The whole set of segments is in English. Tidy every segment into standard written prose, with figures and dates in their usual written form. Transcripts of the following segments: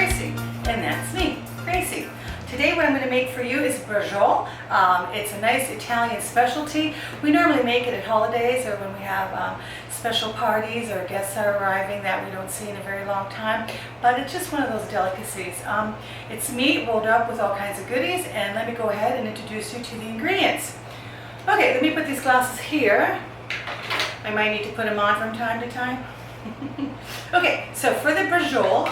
Gracie, and that's me, Gracie. Today what I'm going to make for you is braciole. It's a nice Italian specialty. We normally make it at holidays or when we have special parties or guests are arriving that we don't see in a very long time, but it's just one of those delicacies. It's meat rolled up with all kinds of goodies, and let me go ahead and introduce you to the ingredients. Okay, let me put these glasses here. I might need to put them on from time to time. Okay, so for the braciole,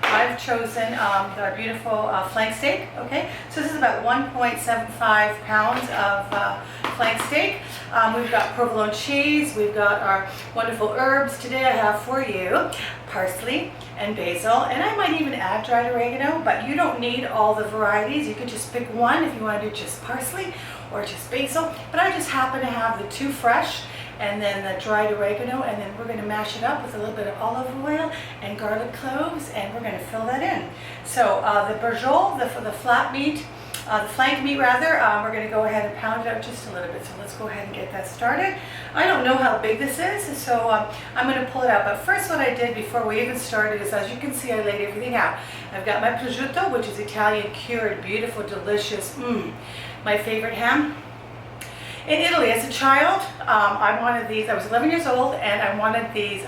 I've chosen our beautiful flank steak. Okay, so this is about 1.75 pounds of flank steak. We've got provolone cheese, we've got our wonderful herbs. Today I have for you parsley and basil, and I might even add dried oregano, but you don't need all the varieties. You could just pick one if you want to do just parsley or just basil, but I just happen to have the two fresh and then the dried oregano, and then we're going to mash it up with a little bit of olive oil and garlic cloves, and we're going to fill that in. So the braciole, the flat meat, the flank meat rather, we're going to go ahead and pound it out just a little bit. So let's go ahead and get that started. I don't know how big this is, so I'm going to pull it out. But first what I did before we even started is, as you can see, I laid everything out. I've got my prosciutto, which is Italian cured, beautiful, delicious, my favorite ham. In Italy, as a child, I wanted these. I was 11 years old, and I wanted these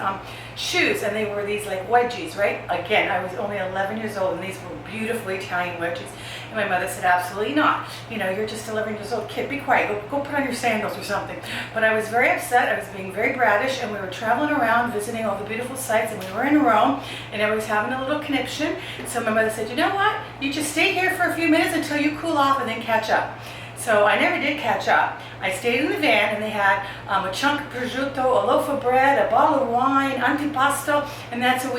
shoes, and they were these like wedgies, right? Again, I was only 11 years old, and these were beautiful Italian wedgies. And my mother said, absolutely not. You know, you're just 11 years old, kid, be quiet. Go put on your sandals or something. But I was very upset. I was being very brattish, and we were traveling around, visiting all the beautiful sites, and we were in Rome, and I was having a little conniption. So my mother said, you know what? You just stay here for a few minutes until you cool off and then catch up. So I never did catch up. I stayed in the van, and they had a chunk of prosciutto, a loaf of bread, a bottle of wine, antipasto, and that's what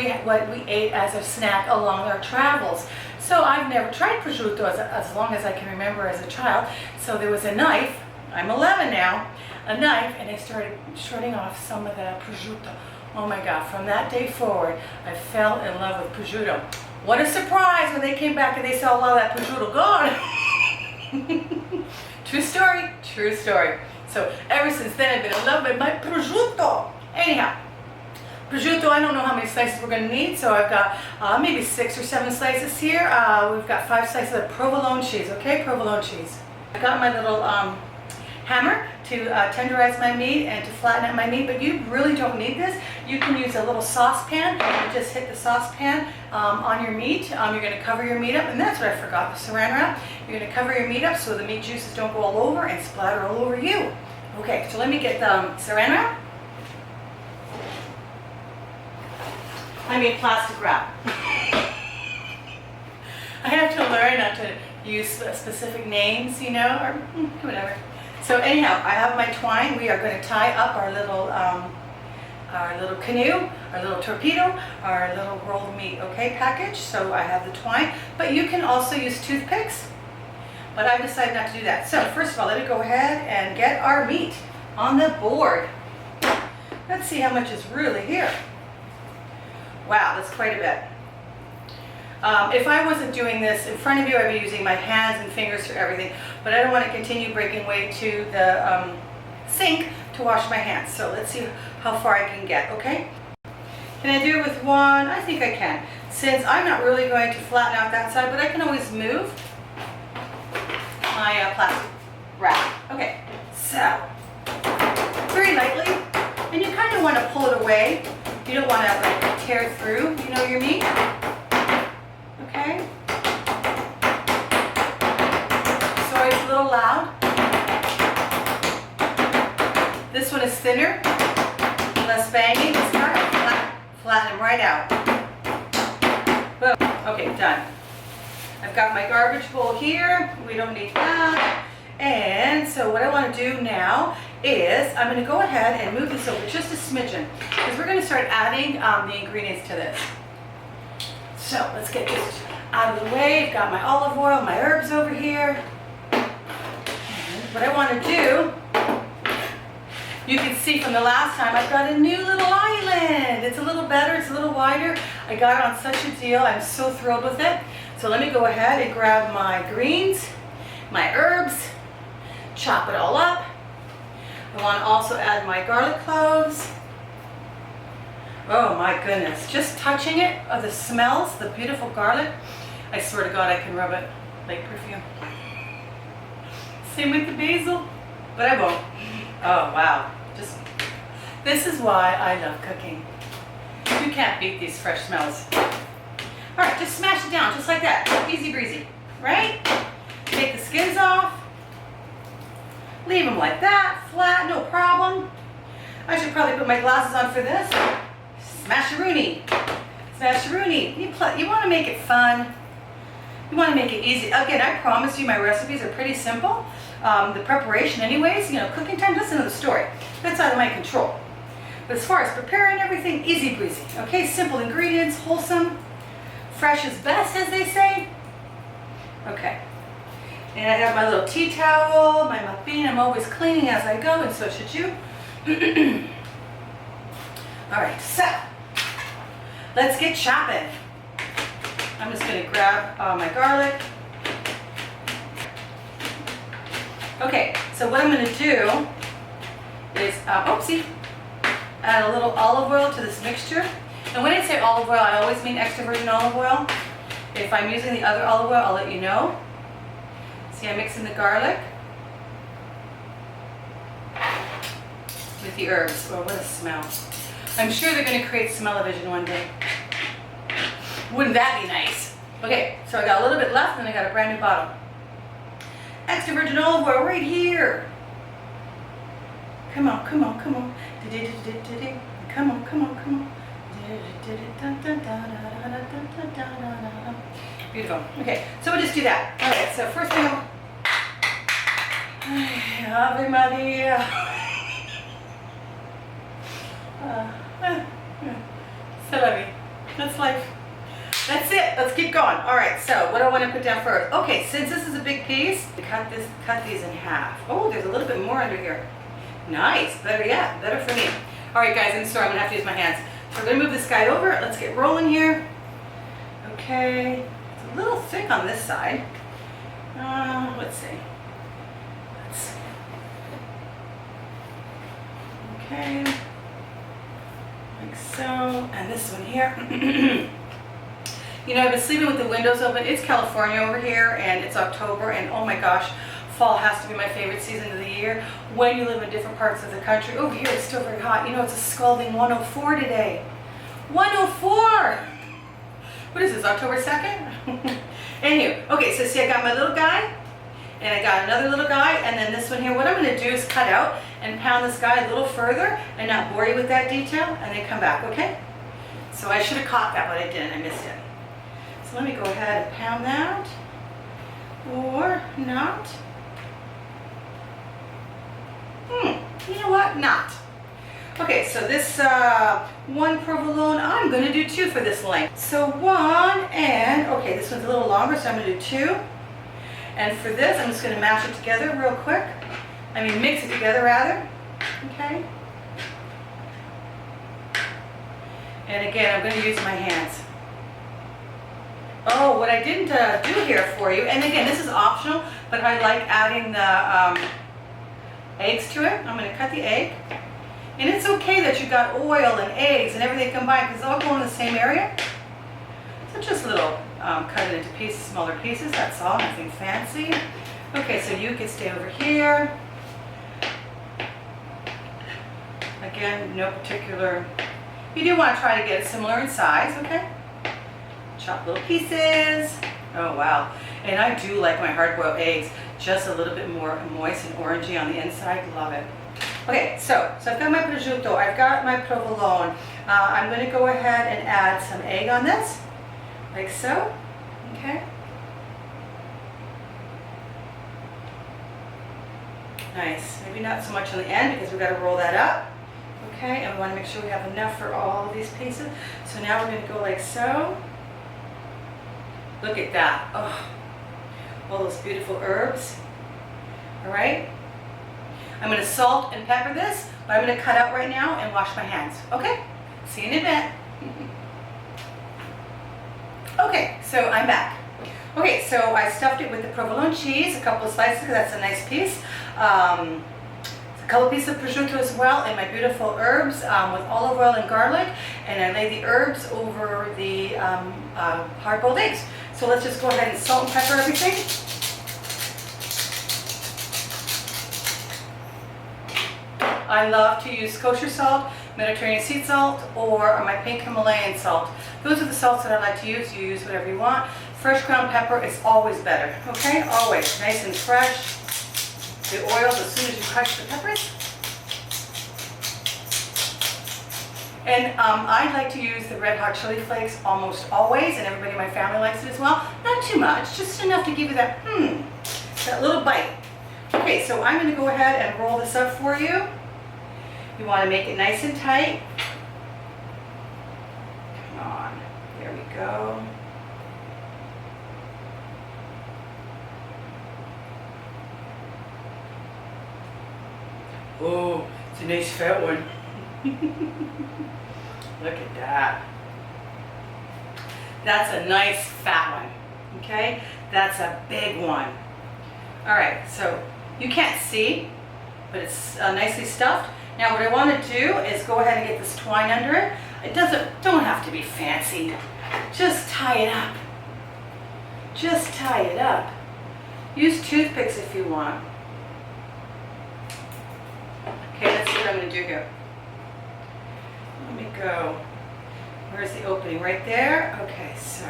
we ate as a snack along our travels. So I've never tried prosciutto as long as I can remember as a child. So there was a knife. I'm 11 now. A knife, and I started shredding off some of the prosciutto. Oh my God! From that day forward, I fell in love with prosciutto. What a surprise when they came back and they saw a lot of that prosciutto gone. True story, true story. So ever since then I've been in love with my prosciutto. Anyhow, prosciutto, I don't know how many slices we're going to need, so I've got maybe 6 or 7 slices here. We've got 5 slices of provolone cheese, okay, provolone cheese. I got my little hammer to tenderize my meat and to flatten out my meat, but you really don't need this. You can use a little saucepan and just hit the saucepan on your meat. You're going to cover your meat up, and that's what I forgot, the saran wrap. You're going to cover your meat up so the meat juices don't go all over and splatter all over you. Okay, so let me get the saran wrap. I mean plastic wrap. I have to learn not to use specific names, you know, or whatever. So anyhow, I have my twine. We are going to tie up our little canoe, our little torpedo, our little rolled meat, okay, package. So I have the twine, but you can also use toothpicks, but I've decided not to do that. So first of all, let me go ahead and get our meat on the board. Let's see how much is really here. Wow, that's quite a bit. If I wasn't doing this in front of you, I'd be using my hands and fingers for everything, but I don't want to continue breaking way to the sink to wash my hands. So let's see how far I can get, okay? Can I do it with one? I think I can. Since I'm not really going to flatten out that side, but I can always move my plastic wrap. Okay, so very lightly, and you kind of want to pull it away. You don't want to like tear through, you know, your meat. Okay. Sorry, it's a little loud. This one is thinner, less banging. This part, flatten them right out. Boom. Okay, done. I've got my garbage bowl here. We don't need that. And so what I want to do now is I'm going to go ahead and move this over just a smidgen, because we're going to start adding the ingredients to this. So let's get this out of the way. I've got my olive oil, my herbs over here. And what I want to do, you can see from the last time, I've got a new little island. It's a little better, it's a little wider. I got it on such a deal. I'm so thrilled with it. So let me go ahead and grab my greens, my herbs, chop it all up. I want to also add my garlic cloves. Oh my goodness, just touching it, the smells, the beautiful garlic, I swear to God I can rub it like perfume. Same with the basil, but I won't. Oh wow, this is why I love cooking. You can't beat these fresh smells. All right, just smash it down, just like that, easy breezy, right? Take the skins off, leave them like that, flat, no problem. I should probably put my glasses on for this. Smash-a-rooney, smash-a-rooney. You want to make it fun. You want to make it easy. Again, I promise you my recipes are pretty simple. The preparation anyways, you know, cooking time, that's another story. That's out of my control. But as far as preparing everything, easy breezy. Okay, simple ingredients, wholesome, fresh is best, as they say. Okay. And I have my little tea towel, my muffin. I'm always cleaning as I go, and so should you. All right, so let's get chopping. I'm just going to grab my garlic. Okay, so what I'm going to do is, oopsie, add a little olive oil to this mixture. And when I say olive oil, I always mean extra virgin olive oil. If I'm using the other olive oil, I'll let you know. See, I'm mixing the garlic with the herbs. Oh, what a smell. I'm sure they're going to create smell-o-vision one day. Wouldn't that be nice? Okay, so I got a little bit left and I got a brand new bottle. Extra virgin olive oil right here. Come on, come on, come on. Come on, come on, come on. Beautiful. Okay, so we'll just do that. All right, so first thing Ave Maria. C'est la vie. That's life. That's it. Let's keep going. All right. So what do I want to put down first? Okay. Since this is a big piece, cut these in half. Oh, there's a little bit more under here. Nice. Better yet. Better for me. All right, guys. I'm sorry. I'm gonna have to use my hands. So we're gonna move this guy over. Let's get rolling here. Okay. It's a little thick on this side. Let's see. Okay. Like so. And this one here. You know, I've been sleeping with the windows open. It's California over here, and it's October, and oh my gosh, fall has to be my favorite season of the year. When you live in different parts of the country. Over here, it's still very hot. You know, it's a scalding 104 today. 104! What is this, October 2nd? Anywho, okay, so see, I got my little guy, and I got another little guy, and then this one here. What I'm going to do is cut out and pound this guy a little further and not bore you with that detail, and then come back, okay? So I should have caught that, but I didn't. I missed it. So let me go ahead and pound that, or not. You know what? Not. Okay, so this one provolone, I'm going to do 2 for this length. So 1 and, okay, this one's a little longer, so I'm going to do 2. And for this, I'm just going to mash it together real quick. I mean, mix it together rather. Okay. And again, I'm going to use my hands. Oh, what I didn't do here for you, and again, this is optional, but I like adding the eggs to it. I'm going to cut the egg. And it's okay that you got oil and eggs and everything combined because it's all going in the same area. So just a little, cut it into pieces, smaller pieces, that's all, nothing fancy. Okay, so you can stay over here. Again, no particular, you do want to try to get it similar in size, okay? Chop little pieces. Oh wow. And I do like my hard-boiled eggs just a little bit more moist and orangey on the inside. Love it. Okay, so I've got my prosciutto, I've got my provolone. I'm going to go ahead and add some egg on this, like so. Okay. Nice. Maybe not so much on the end because we've got to roll that up. Okay, and we want to make sure we have enough for all of these pieces. So now we're going to go like so. Look at that. Oh, all those beautiful herbs. All right. I'm going to salt and pepper this, but I'm going to cut out right now and wash my hands. Okay? See you in a bit. Okay, so I'm back. Okay, so I stuffed it with the provolone cheese, a couple of slices because that's a nice piece. A couple pieces of prosciutto as well, and my beautiful herbs with olive oil and garlic, and I lay the herbs over the hard-boiled eggs. So let's just go ahead and salt and pepper everything. I love to use kosher salt, Mediterranean sea salt, or my pink Himalayan salt. Those are the salts that I like to use. You use whatever you want. Fresh ground pepper is always better, okay? Always. Nice and fresh. The oils as soon as you crush the peppers. And I like to use the red hot chili flakes almost always, and everybody in my family likes it as well. Not too much, just enough to give you that, that little bite. Okay, so I'm gonna go ahead and roll this up for you. You wanna make it nice and tight. Come on, there we go. Oh, it's a nice fat one. Look at that. That's a nice fat one, okay? That's a big one. All right, so you can't see, but it's nicely stuffed. Now what I want to do is go ahead and get this twine under it. It don't have to be fancy. Just tie it up. Just tie it up. Use toothpicks if you want. Okay, let's see what I'm going to do here. Let me go. Where's the opening? Right there? Okay, so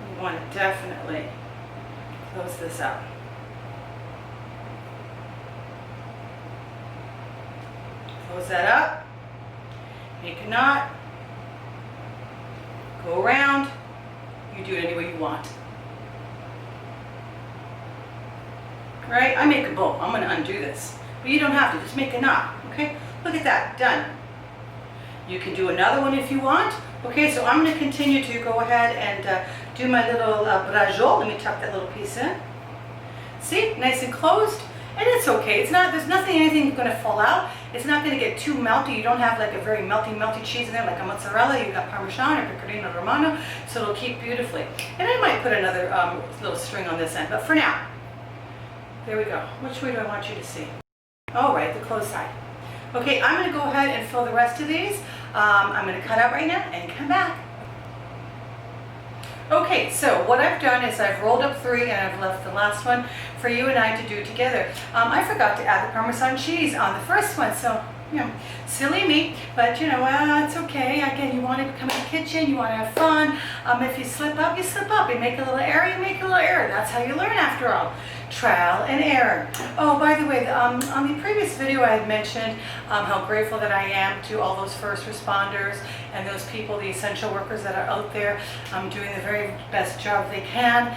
we want to definitely close this up. Close that up. Make a knot. Go around. You do it any way you want. Right? I make a bow. I'm going to undo this. But you don't have to. Just make a knot. Okay? Look at that. Done. You can do another one if you want. Okay, so I'm going to continue to go ahead and do my little braciole. Let me tuck that little piece in. See? Nice and closed. And it's okay. It's not, there's anything going to fall out. It's not going to get too melty. You don't have like a very melty cheese in there like a mozzarella. You've got Parmesan or Pecorino Romano, so it'll keep beautifully. And I might put another little string on this end, but for now, there we go. Which way do I want you to see? Oh, right, the closed side. Okay, I'm going to go ahead and fill the rest of these. I'm going to cut out right now and come back. Okay, so what I've done is I've rolled up 3 and I've left the last one for you and I to do together. I forgot to add the Parmesan cheese on the first one, so, you know, silly me, but you know, it's okay. Again, you want to come in the kitchen, you want to have fun. If you slip up, you slip up. You make a little error, you make a little error. That's how you learn after all. Trial and error. Oh, by the way, on the previous video I had mentioned how grateful that I am to all those first responders and those people, the essential workers that are out there doing the very best job they can,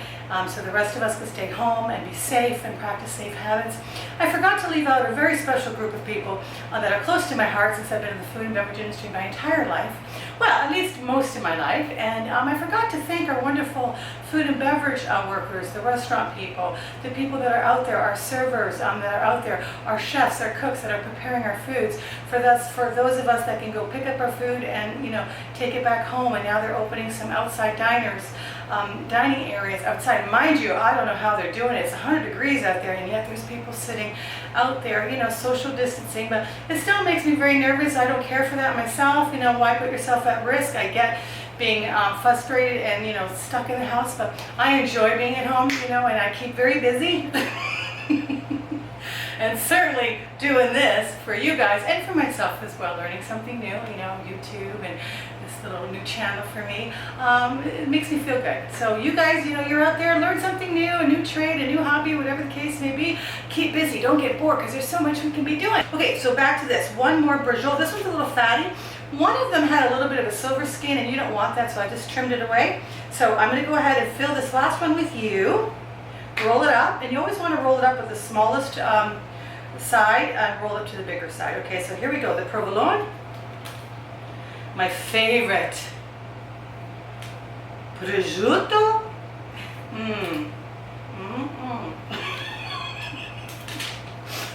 so the rest of us can stay home and be safe and practice safe habits. I forgot to leave out a very special group of people that are close to my heart since I've been in the food and beverage industry my entire life. Well, at least most of my life. And I forgot to thank our wonderful food and beverage workers, the restaurant people, the people that are out there, our servers that are out there, our chefs, our cooks that are preparing our foods. For those of us that can go pick up our food and, you know, take it back home, and now they're opening some outside dining areas outside. Mind you, I don't know how they're doing it. It's 100 degrees out there, and yet there's people sitting out there, you know, social distancing, but it still makes me very nervous. I don't care for that myself. You know, why put yourself at risk? I get being frustrated and, you know, stuck in the house, but I enjoy being at home, you know, and I keep very busy. And certainly doing this for you guys and for myself as well, learning something new, you know, YouTube and this little new channel for me. It makes me feel good. So you guys, you know, you're out there, learn something new, a new trade, a new hobby, whatever the case may be. Keep busy, don't get bored, because there's so much we can be doing. Okay, so back to this. One more braciole. This one's a little fatty. One of them had a little bit of a silver skin, and you don't want that, so I just trimmed it away. So I'm going to go ahead and fill this last one with you. Roll it up, and you always want to roll it up with the smallest side and roll it to the bigger side. Okay, so here we go. The provolone, my favorite. Prosciutto.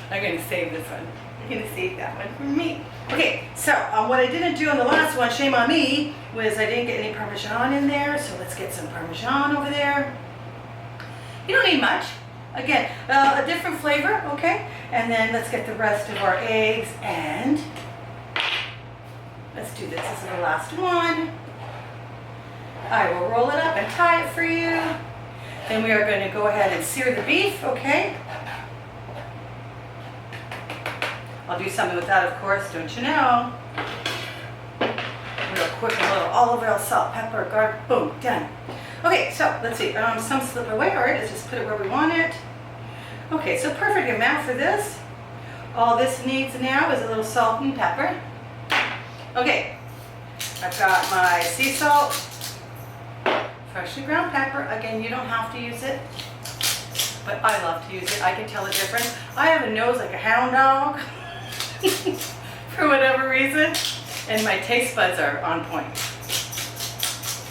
I'm going to save this one. I'm going to save that one for me. Okay, so what I didn't do on the last one, shame on me, was I didn't get any Parmesan in there. So let's get some Parmesan over there. You don't need much. Again, a different flavor, okay? And then let's get the rest of our eggs and let's do this. This is the last one. I will roll it up and tie it for you. Then we are going to go ahead and sear the beef, okay? I'll do something with that, of course, don't you know? Real quick, a little olive oil, salt, pepper, garlic, boom, done. Okay, so let's see, some slip away. All right, let's just put it where we want it. Okay, so perfect amount for this. All this needs now is a little salt and pepper. Okay, I've got my sea salt, freshly ground pepper. Again, you don't have to use it, but I love to use it. I can tell the difference. I have a nose like a hound dog for whatever reason, and my taste buds are on point.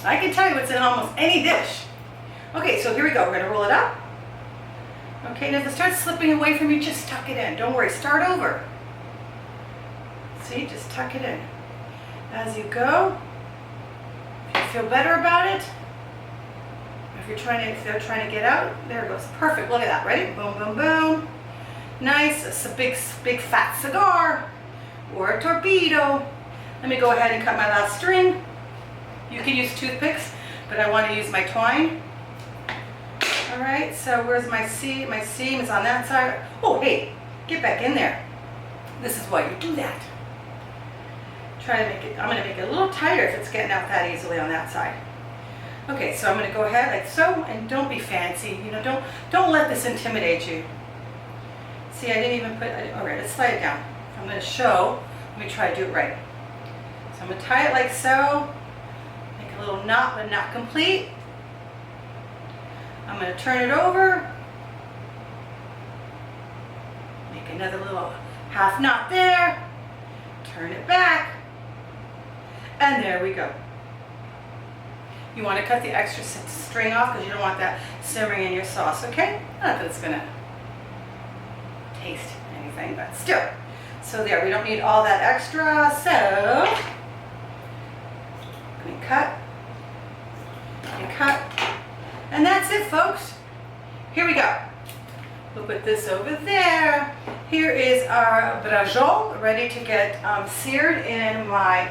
I can tell you what's in almost any dish. Okay, so here we go. We're gonna roll it up. Okay, and if it starts slipping away from you, just tuck it in. Don't worry, start over. See, just tuck it in. As you go, if you feel better about it, if they're trying to get out, there it goes. Perfect, look at that, ready? Boom, boom, boom. Nice, it's a big fat cigar or a torpedo. Let me go ahead and cut my last string. You can use toothpicks, but I want to use my twine. All right, so where's my seam? My seam is on that side. Oh, hey, get back in there. This is why you do that. Try to make it, I'm going to make it a little tighter if it's getting out that easily on that side. Okay, so I'm going to go ahead like so, and don't be fancy. You know, don't let this intimidate you. See, I didn't even put, all right, let's slide it down. I'm going to show, let me try to do it right. So I'm going to tie it like so, make a little knot, but not complete. I'm going to turn it over, make another little half knot there, turn it back, and there we go. You want to cut the extra string off because you don't want that simmering in your sauce, okay? Not that it's going to taste anything, but still. So there, we don't need all that extra, so we cut and cut. And that's it, folks. Here we go. We'll put this over there. Here is our braciole ready to get seared in my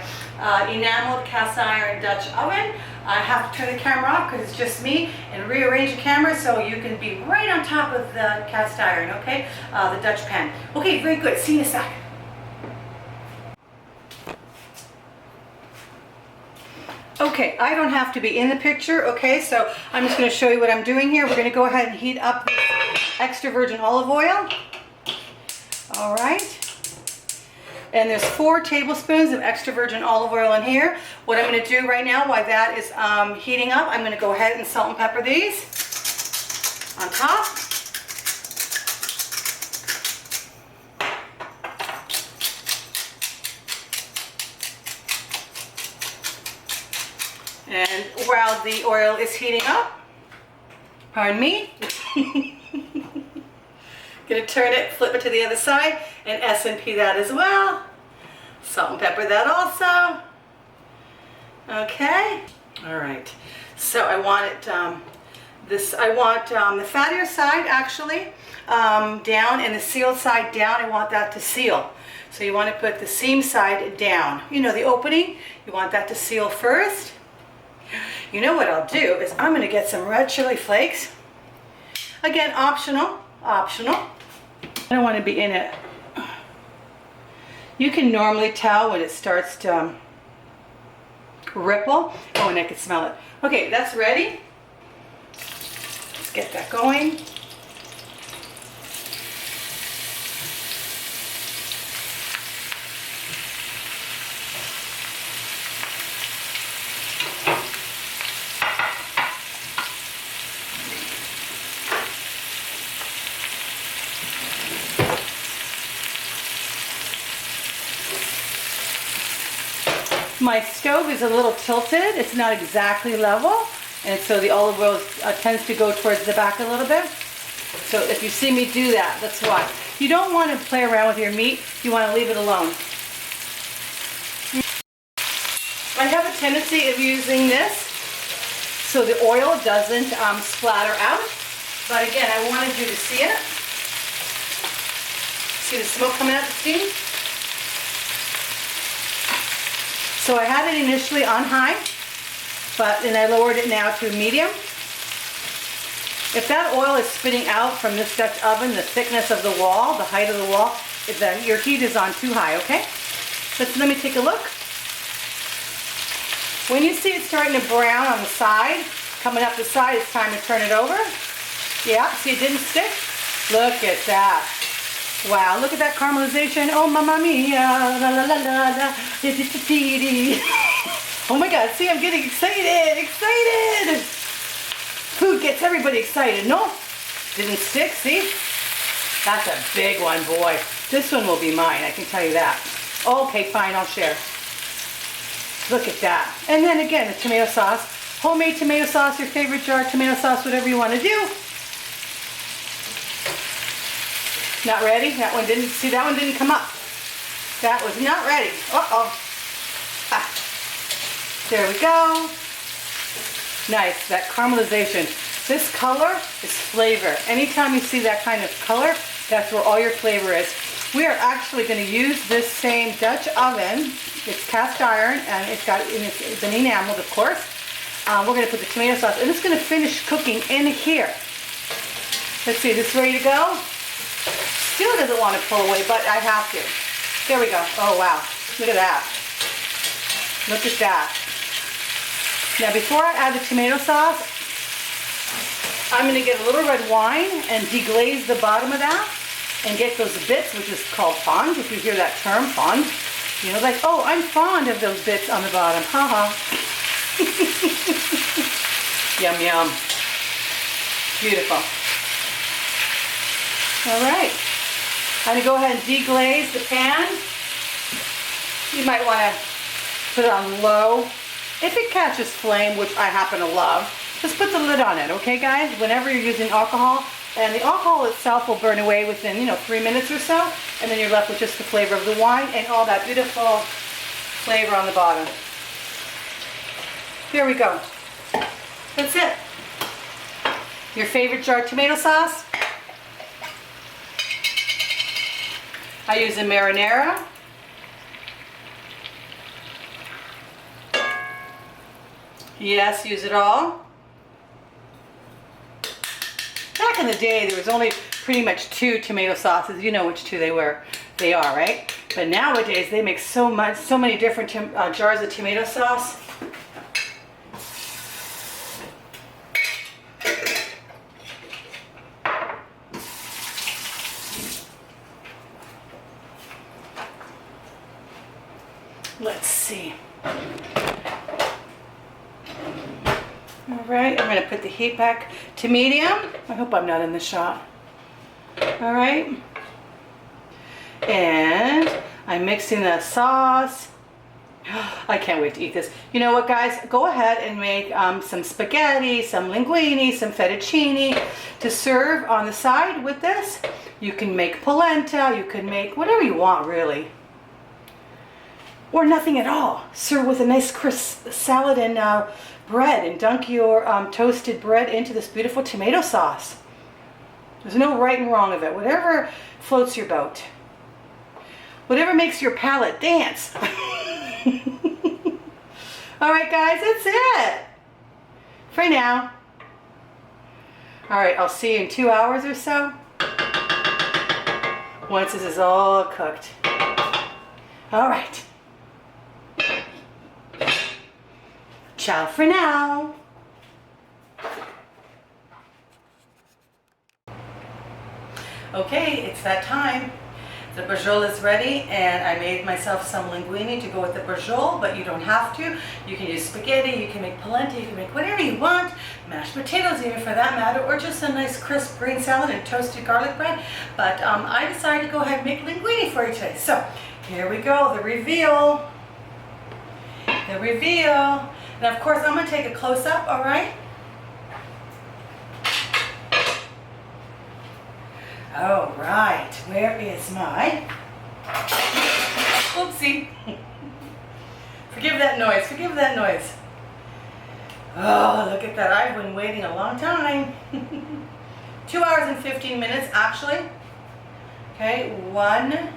enameled cast iron Dutch oven. I have to turn the camera off because it's just me and rearrange the camera so you can be right on top of the cast iron, okay? The Dutch pan. Okay, very good. See you in a sec. Okay, I don't have to be in the picture, okay, so I'm just going to show you what I'm doing here. We're going to go ahead and heat up this extra virgin olive oil. All right. And there's 4 tablespoons of extra virgin olive oil in here. What I'm going to do right now while that is heating up, I'm going to go ahead and salt and pepper these on top. And while the oil is heating up, pardon me, gonna turn it, flip it to the other side, and S&P that as well. Salt and pepper that also. Okay. All right. So I want it the fattier side actually down, and the sealed side down. I want that to seal. So you want to put the seam side down. You know, the opening. You want that to seal first. You know what I'll do is I'm going to get some red chili flakes. Again, optional. I don't want to be in it. You can normally tell when it starts to ripple. Oh, and I can smell it. Okay, that's ready. Let's get that going. My stove is a little tilted. It's not exactly level, and so the olive oil tends to go towards the back a little bit. So if you see me do that, that's why. You don't want to play around with your meat. You want to leave it alone. I have a tendency of using this so the oil doesn't splatter out. But again, I wanted you to see it. See the smoke coming out the steam? So I had it initially on high, but then I lowered it now to medium. If that oil is spitting out from this Dutch oven, the thickness of the wall, the height of the wall, then your heat is on too high, okay? Let me take a look. When you see it starting to brown on the side, coming up the side, it's time to turn it over. Yeah, see it didn't stick? Look at that. Wow, look at that caramelization. Oh, mamma mia, la la la la la, oh my God, see, I'm getting excited. Food gets everybody excited, no? Didn't stick, see? That's a big one, boy. This one will be mine, I can tell you that. Okay, fine, I'll share. Look at that. And then again, the tomato sauce. Homemade tomato sauce, your favorite jar of tomato sauce, whatever you want to do. Not ready? That one didn't, see, that one didn't come up. That was not ready. Uh-oh. Ah. There we go. Nice, that caramelization. This color is flavor. Anytime you see that kind of color, that's where all your flavor is. We are actually going to use this same Dutch oven. It's cast iron, and it's been enameled, of course. We're going to put the tomato sauce, and it's going to finish cooking in here. Let's see, this ready to go? Still doesn't want to pull away, but I have to. There we go. Oh, wow. Look at that. Look at that. Now, before I add the tomato sauce, I'm going to get a little red wine and deglaze the bottom of that and get those bits, which is called fond, if you hear that term, fond. You know, like, oh, I'm fond of those bits on the bottom. Ha-ha. Yum, yum. Beautiful. All right. I'm going to go ahead and deglaze the pan. You might want to put it on low. If it catches flame, which I happen to love, just put the lid on it, okay, guys? Whenever you're using alcohol, and the alcohol itself will burn away within, 3 minutes or so, and then you're left with just the flavor of the wine and all that beautiful flavor on the bottom. Here we go. That's it. Your favorite jar of tomato sauce. I use a marinara. Yes, use it all. Back in the day, there was only pretty much 2 tomato sauces. You know which 2 they are, right? But nowadays, they make so many different jars of tomato sauce. Let's see. All right, I'm going to put the heat back to medium. I hope I'm not in the shot. All right. And I'm mixing the sauce. I can't wait to eat this. You know what, guys? Go ahead and make some spaghetti, some linguine, some fettuccine to serve on the side with this. You can make polenta. You can make whatever you want, really. Or nothing at all. Serve with a nice crisp salad and bread, and dunk your toasted bread into this beautiful tomato sauce. There's no right and wrong of it. Whatever floats your boat. Whatever makes your palate dance. All right, guys, that's it for now. All right, I'll see you in 2 hours or so, once this is all cooked. All right. Ciao for now. Okay, it's that time. The braciole is ready, and I made myself some linguine to go with the braciole, but you don't have to. You can use spaghetti, you can make polenta, you can make whatever you want, mashed potatoes even for that matter, or just a nice crisp green salad and toasted garlic bread. But I decided to go ahead and make linguine for you today. So here we go, the reveal. The reveal. And of course, I'm going to take a close-up, all right? All right, where is my... Oopsie. Forgive that noise, forgive that noise. Oh, look at that. I've been waiting a long time. 2 hours and 15 minutes actually. Okay, 1.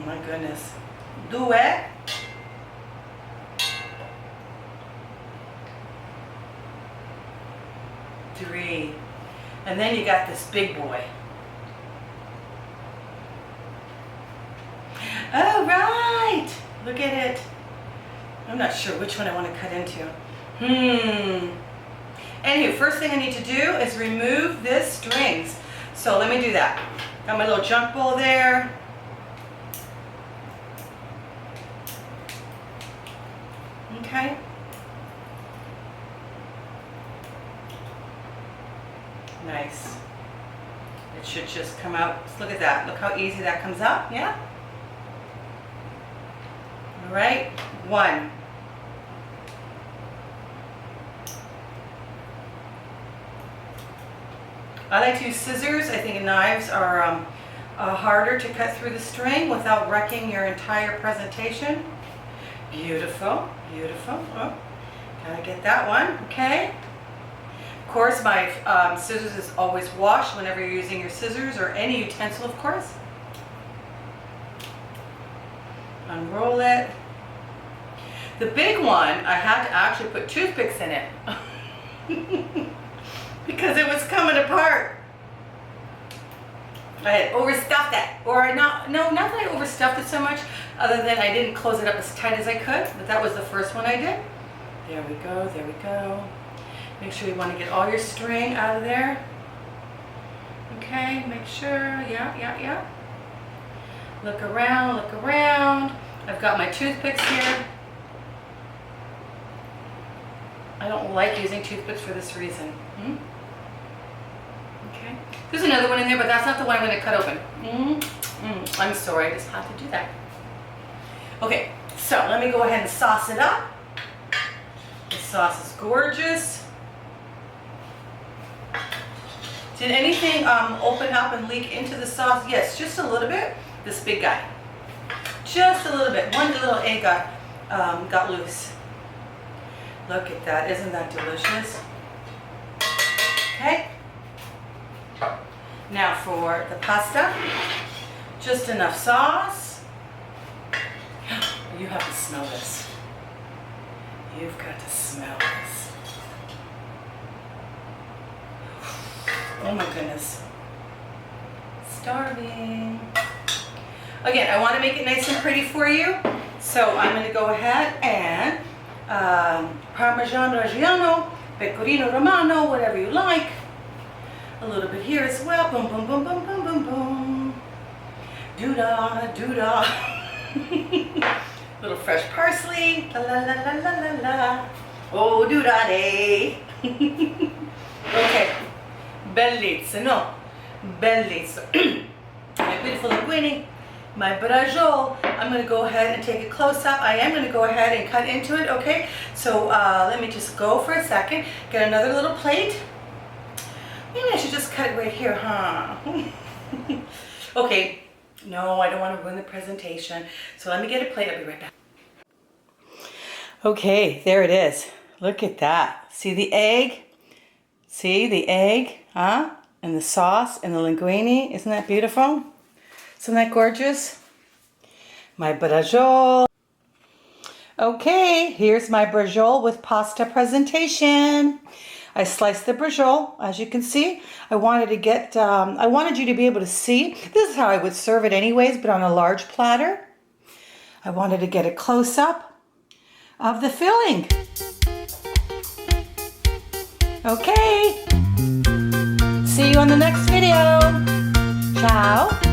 My goodness. 2. 3. And then you got this big boy. Oh, right. Look at it. I'm not sure which one I want to cut into. Anywho, first thing I need to do is remove this strings. So let me do that. Got my little junk bowl there. Okay. Nice. It should just come out. Look at that. Look how easy that comes out. Yeah? All right. 1. I like to use scissors. I think knives are harder to cut through the string without wrecking your entire presentation. Beautiful. Beautiful. Oh, gotta get that one. Okay. Of course, my scissors is always washed whenever you're using your scissors or any utensil, of course. Unroll it. The big one, I had to actually put toothpicks in it because it was coming apart. I had overstuffed it, or not that I overstuffed it so much, other than I didn't close it up as tight as I could, but that was the first one I did. There we go, there we go. Make sure you want to get all your string out of there. Okay, make sure, yeah. Look around, look around. I've got my toothpicks here. I don't like using toothpicks for this reason. Okay, there's another one in there, but that's not the one I'm going to cut open. I'm sorry, I just had to do that. Okay, so let me go ahead and sauce it up. The sauce is gorgeous. Did anything open up and leak into the sauce? Yes, just a little bit. This big guy. Just a little bit. One little egg got loose. Look at that. Isn't that delicious? Okay. Now for the pasta. Just enough sauce. You have to smell this. You've got to smell this. Oh my goodness. Starving. Again, I want to make it nice and pretty for you. So I'm going to go ahead and Parmesan Reggiano, Pecorino Romano, whatever you like. A little bit here as well. Boom, boom, boom, boom, boom, boom, boom. Doo-dah, doo-dah. Little fresh parsley. La, la, la, la, la, la, la. Oh, doo-dah day. Okay. Bellissimo. Bellissimo. My beautiful linguine. My braciole. I'm going to go ahead and take a close-up. I am going to go ahead and cut into it, okay? So let me just go for a second. Get another little plate. Maybe I should just cut it right here, huh? Okay. No, I don't want to ruin the presentation. So let me get a plate. I'll be right back. Okay, there it is. Look at that. See the egg? See the egg, huh? And the sauce and the linguine. Isn't that beautiful? Isn't that gorgeous? My braciole. Okay, here's my braciole with pasta presentation. I sliced the braciole, as you can see. I wanted you to be able to see. This is how I would serve it anyways, but on a large platter. I wanted to get a close-up of the filling. Okay. See you on the next video. Ciao.